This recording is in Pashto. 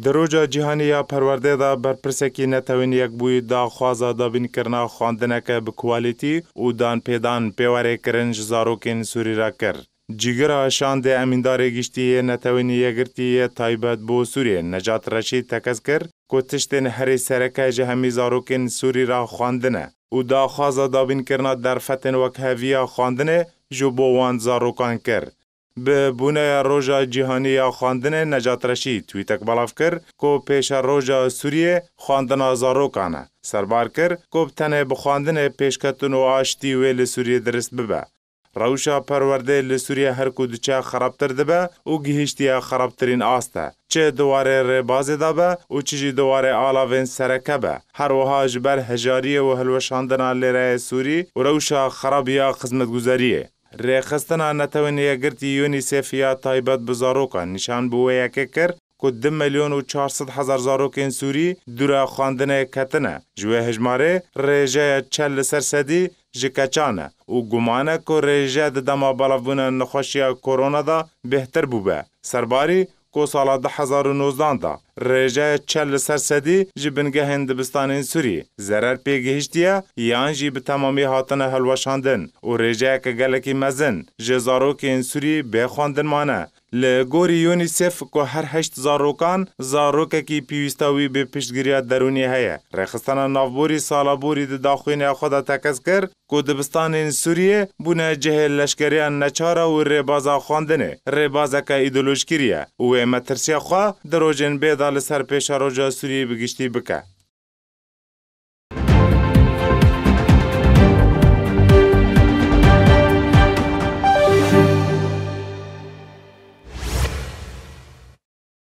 دروجا جیهانی یا پرورده دا برپرسکی نتوین یک بوی دا خوازا دا بین کرنا خواندنک بکوالیتی و دان پیدان پیواره کرنج زاروکین سوری را کر. جیگر شان ده امیندار گشتی نتوین یگرتی تایبت بو سوری نجات رشید تکز کر که تشتین هری سرکه جهمی زاروکین سوری را خواندنه و دا خوازا دا بین کرنا در فتن وکهویا خواندنه جو بو وان زاروکان کر. به بونه روژا جیهانی خواندن نجات رشید تویتک بلاف کر که پیش روژا سوریه خواندن زاروکانه سربار کر که بتنه بخواندن پیشکتون و آشتی ویل سوریه درست ببه. روشا پرورده لسوریه هر کودچه خرابتر دبه و گهشتی خرابترین آسته. چه دواره ربازه دبه و چه دواره آلاوین سرکه به. هر وها جبر هجاریه و هلوشاندن لیره سوری و روشا خرابیا خدمت گذاریه. ریخستنا نتوین یگرتی یونیسف یا تایبت بزاروکان نشان بوه یکی کر که 2,400,000 زاروکین سوری دورا خواندن کتنه. جوه هجماره ریجه 40% جکچانه و گمانه که ریجه دما بلافون نخوشی کرونا دا بهتر بوبه. سرباری که سال 2019 دا ریجه 40% جبنگه هندبستان سوری ضرر پیگهشتیه یان جی به تمامی هاتن هلوشاندن و ریجه که گلکی مزن جزاروکین سوری بخواندن مانه. لگوری یونیسف که هر 8 زاروکان زاروکه کی پیوستاوی به پشتگیری درونی هیا. رخستان نافبوری سالابوری داخوین خدا تکس کر که دبستان سوریه بونه جه لشکریان نچاره و ریبازا خواندنه. ریبازا که ایدولوژ کریه و مترسی خواه دروجن بیدال سر پیش روژا سوریه بگشتی بکه.